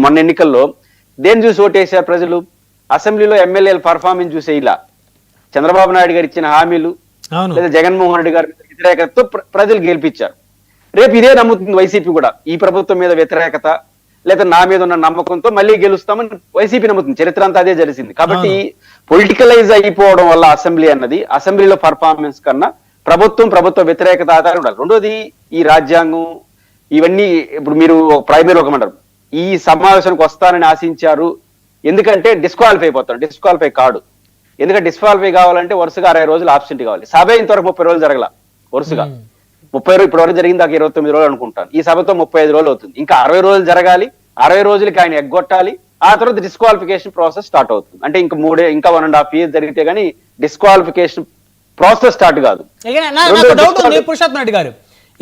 మొన్న ఎన్నికల్లో దేని చూసి ఓటేశారు ప్రజలు? అసెంబ్లీలో ఎమ్మెల్యేల పర్ఫార్మెన్స్ చూసే ఇలా చంద్రబాబు నాయుడు గారు ఇచ్చిన హామీలు లేదా జగన్మోహన్ రెడ్డి గారి వ్యతిరేకతతో ప్రజలు గెలిపించారు. రేపు ఇదే నమ్ముతుంది వైసీపీ కూడా, ఈ ప్రభుత్వం మీద వ్యతిరేకత లేదా నా మీద ఉన్న నమ్మకంతో మళ్ళీ గెలుస్తామని వైసీపీ నమ్ముతుంది. చరిత్ర అంతా అదే జరిగింది. కాబట్టి పొలిటికలైజ్ అయిపోవడం వల్ల అసెంబ్లీ అన్నది, అసెంబ్లీలో పర్ఫార్మెన్స్ కన్నా ప్రభుత్వ వ్యతిరేకత ఆధారం ఉండాలి. రెండోది ఈ రాజ్యాంగం ఇవన్నీ ఇప్పుడు మీరు ప్రైమరీ ఒకమంటారు, ఈ సమావేశానికి వస్తానని ఆశించారు ఎందుకంటే డిస్క్వాలిఫై అయిపోతారు. డిస్క్వాలిఫై కాడు. ఎందుకంటే డిస్క్వాలిఫై కావాలంటే వరుసగా 60 రోజులు ఆబ్సెంట్ కావాలి. సభ ఇంతవరకు 30 రోజులు జరగల, వరుసగా 30 రోజులు ఇప్పటి వరకు జరిగింది, దాకా 29 రోజులు అనుకుంటాను. ఈ సభతో 35 రోజులు అవుతుంది. ఇంకా 60 రోజులు జరగాలి. 60 రోజులకి ఆయన ఎగ్గొట్టాలి. ఆ తర్వాత డిస్క్వాలిఫికేషన్ ప్రాసెస్ స్టార్ట్ అవుతుంది. అంటే ఇంకా 1.5 years జరిగితే గానీ డిస్క్వాలిఫికేషన్ ప్రాసెస్ స్టార్ట్ కాదు. పురుషోత్తమ్ రెడ్డి గారు,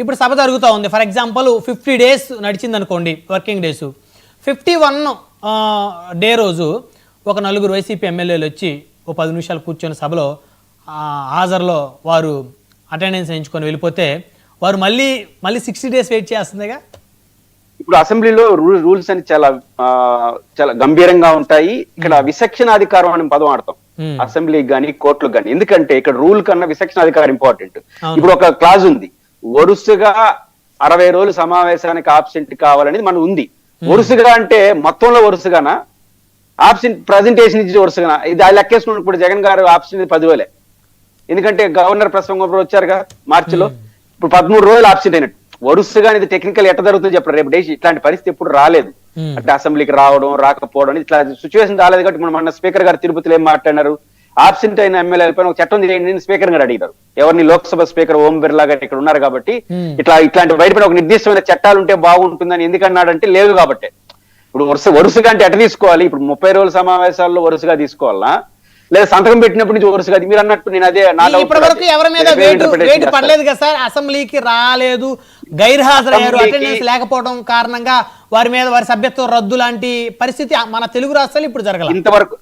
ఇప్పుడు సభ జరుగుతూ ఉంది. ఫర్ ఎగ్జాంపుల్ 50 days నడిచింది అనుకోండి, వర్కింగ్ డేస్. 51 డే రోజు ఒక 4 వైసీపీ ఎమ్మెల్యేలు వచ్చి ఓ 10 నిమిషాలు కూర్చొని సభలో హాజరులో వారు అటెండెన్స్ వేయించుకొని వెళ్ళిపోతే వారు మళ్ళీ 60 days వెయిట్ చేస్తుందిగా. ఇప్పుడు అసెంబ్లీలో రూల్స్ అని చాలా గంభీరంగా ఉంటాయి. ఇక్కడ విచక్షణాధికారం అనే పదం ఆడతాం అసెంబ్లీకి కానీ కోర్టులకు కానీ. ఎందుకంటే ఇక్కడ రూల్ కన్నా విచక్షణాధికారం ఇంపార్టెంట్. ఇప్పుడు ఒక క్లాజ్ ఉంది, వరుసగా 60 రోజులు సమావేశానికి ఆబ్సెంట్ కావాలనేది మనం ఉంది. వరుసగా అంటే మొత్తంలో వరుసగానా, ఆబ్సెంట్ ప్రజెంటేషన్ ఇచ్చి వరుసగానా? ఇది లెక్కేసుకున్నప్పుడు ఇప్పుడు జగన్ గారు ఆబ్సెంట్ 10 రోజులే. ఎందుకంటే గవర్నర్ ప్రసంగం వచ్చారుగా మార్చిలో, ఇప్పుడు 13 రోజులు ఆబ్సెంట్ అయినట్టు. వరుసగా ఇది టెక్నికల్ ఎట్లా జరుగుతుందో చెప్పారు. రేపు డేసి ఇట్లాంటి పరిస్థితి ఎప్పుడు రాలేదు. అంటే అసెంబ్లీకి రావడం రాకపోవడం ఇట్లా సిచ్యువేషన్ రాలేదు. కాబట్టి మన స్పీకర్ గారు తిరుపతిలో ఏం మాట్లాడినారు, ఆబ్సెంట్ అయిన ఎమ్మెల్యేల పైన ఒక చట్టం చేయండి స్పీకర్ గారు అడిగారు. ఎవరిని? లోక్సభ స్పీకర్ ఓం బిర్లా గారు ఇక్కడ ఉన్నారు కాబట్టి ఇట్లాంటి బయట ఒక నిర్దిష్టమైన చట్టాలు ఉంటే బాగుంటుందని ఎందుకన్నాడంటే లేదు కాబట్టి. ఇప్పుడు వరుసగా అంటే ఎట్లా తీసుకోవాలి? ఇప్పుడు 30 రోజుల సమావేశాల్లో వరుసగా తీసుకోవాలా, లేదా సంతకం పెట్టినప్పటి నుంచి వరుసగా? మీరు అన్నట్టు నేను అదే ఇప్పటి వరకు ఎవరి మీద వేటు పడలేదు కదా సార్. అసెంబ్లీకి రాలేదు, గైర్హాజరయ్యారు, అటెండెన్స్ లేకపోవడం కారణంగా వారి మీద వారి సభ్యత్వం రద్దు లాంటి పరిస్థితి మన తెలుగు రాష్ట్రాలు ఇప్పుడు జరగాలి. ఇంతవరకు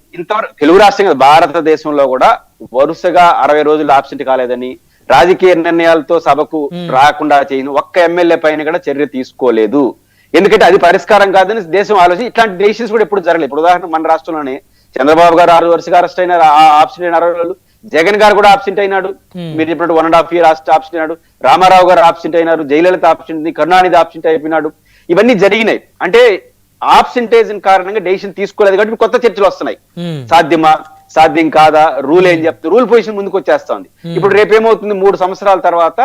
తెలుగు రాష్ట్రం భారతదేశంలో కూడా వరుసగా 60 రోజులు ఆబ్సెంట్ కాలేదని, రాజకీయ నిర్ణయాలతో సభకు రాకుండా చేయను ఒక్క ఎమ్మెల్యే పైన కూడా చర్య తీసుకోలేదు. ఎందుకంటే అది పరిష్కారం కాదని దేశం ఆలోచించి ఇట్లాంటి డెసిషన్స్ కూడా ఎప్పుడు జరగలేదు. ఇప్పుడు ఉదాహరణ మన రాష్ట్రంలోనే చంద్రబాబు గారు 6 వరుసగా అరెస్ట్ అయినారు, ఆబ్సెంట్ అయిన 60 రోజులు. జగన్ గారు కూడా ఆబ్సెంట్ అయినాడు, మీరు చెప్పినట్టు 1.5 year ఆబ్సెంట్ అయినాడు. రామారావు గారు ఆబ్సెంట్ అయినారు, జయలలిత ఆబ్సెంట్ అయింది, కరుణానిధి ఆబ్సెంట్ అయిపోయినాడు. ఇవన్నీ జరిగినాయి. అంటే ఆబ్సెంటేజ్ కారణంగా డెసిషన్ తీసుకోలేదు కాబట్టి కొత్త చర్చలు వస్తున్నాయి. సాధ్యమా, సాధ్యం కాదా, రూల్ ఏం చెప్తే రూల్ పొజిషన్ ముందుకు వచ్చేస్తుంది. ఇప్పుడు రేపేమవుతుంది, 3 సంవత్సరాల తర్వాత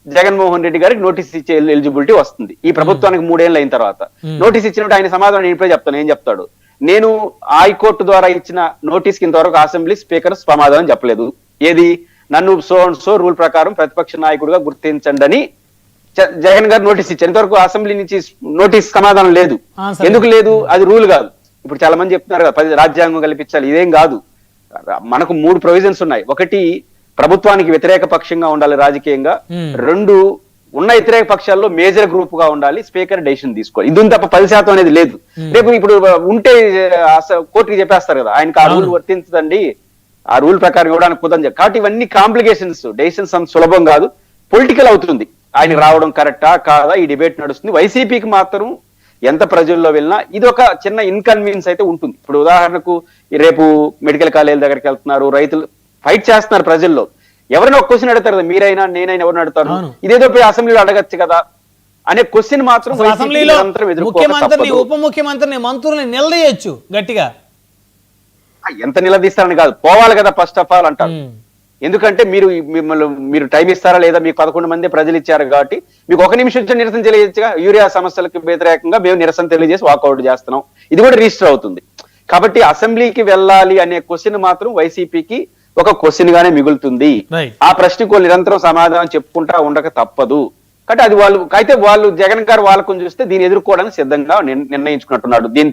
జగన్మోహన్ రెడ్డి గారికి నోటీస్ ఇచ్చే ఎలిజిబిలిటీ వస్తుంది. ఈ ప్రభుత్వానికి 3 ఏళ్ళు అయిన తర్వాత నోటీస్ ఇచ్చినట్టు ఆయన సమాధానం ఇప్పుడే చెప్తాను. ఏం చెప్తాడు? నేను హైకోర్టు ద్వారా ఇచ్చిన నోటీస్ ఇంతవరకు అసెంబ్లీ స్పీకర్ సమాధానం చెప్పలేదు. ఏది? నన్ను సో రూల్ ప్రకారం ప్రతిపక్ష నాయకుడిగా గుర్తించండి అని జగన్ గారు నోటీస్ ఇచ్చారు. ఇంతవరకు అసెంబ్లీ నుంచి నోటీస్ సమాధానం లేదు. ఎందుకు లేదు? అది రూల్ కాదు. ఇప్పుడు చాలా మంది చెప్తున్నారు కదా, 10 రాజ్యాంగం కల్పించాలి. ఇదేం కాదు. మనకు 3 ప్రొవిజన్స్ ఉన్నాయి. ఒకటి, ప్రభుత్వానికి వ్యతిరేక పక్షంగా ఉండాలి రాజకీయంగా. 2, ఉన్న వ్యతిరేక పక్షాల్లో మేజర్ గ్రూప్ గా ఉండాలి, స్పీకర్ డెసిషన్ తీసుకోవాలి. ఇది తప్ప 10% అనేది లేదు. రేపు ఇప్పుడు ఉంటే కోర్టుకి చెప్పేస్తారు కదా, ఆయనకు ఆ రూల్ వర్తించదండి, ఆ రూల్ ప్రకారం ఇవ్వడానికి కుదరని. కాబట్టి ఇవన్నీ కాంప్లికేషన్స్. డెసిషన్స్ అంత సులభం కాదు, పొలిటికల్ అవుతుంది. ఆయన రావడం కరెక్టా కాదా ఈ డిబేట్ నడుస్తుంది. వైసీపీకి మాత్రం ఎంత ప్రజల్లో వెళ్ళినా ఇది ఒక చిన్న ఇన్కన్వీనియన్స్ అయితే ఉంటుంది. ఇప్పుడు ఉదాహరణకు రేపు మెడికల్ కాలేజీల దగ్గరికి వెళ్తున్నారు, రైతులు ఫైట్ చేస్తున్నారు ప్రజల్లో. ఎవరైనా ఒక క్వశ్చన్ అడుగుతారు కదా, మీరైనా నేనైనా ఎవరిని అడుగుతారు, ఇదేదో పోయి అసెంబ్లీలో అడగచ్చు కదా అనే క్వశ్చన్ మాత్రం అసెంబ్లీలో ముఖ్యమంత్రిని, ఉప ముఖ్యమంత్రిని, మంత్రుల్ని నిలదీయొచ్చు గట్టిగా. ఎంత నిలదీస్తారని కాదు, పోవాలి కదా ఫస్ట్ ఆఫ్ ఆల్ అంటారు. ఎందుకంటే మీరు టైం ఇస్తారా లేదా? మీకు 11 మంది ప్రజలు ఇచ్చారు కాబట్టి మీకు 1 నిమిషం నిరసన తెలియజేయచ్చుగా. యూరియా సమస్యలకు వ్యతిరేకంగా మేము నిరసన తెలియజేసి వాకౌట్ చేస్తున్నాం, ఇది కూడా రిజిస్టర్ అవుతుంది. కాబట్టి అసెంబ్లీకి వెళ్ళాలి అనే క్వశ్చన్ మాత్రం వైసీపీకి ఒక క్వశ్చన్ గానే మిగులుతుంది. ఆ ప్రశ్నకు నిరంతరం సమాధానం చెప్పుకుంటా ఉండక తప్పదు. కాబట్టి అది వాళ్ళు జగన్ గారు వాళ్ళకు చూస్తే దీన్ని ఎదుర్కోవడానికి సిద్ధంగా నిర్ణయించుకున్నట్టున్నాడు. దీని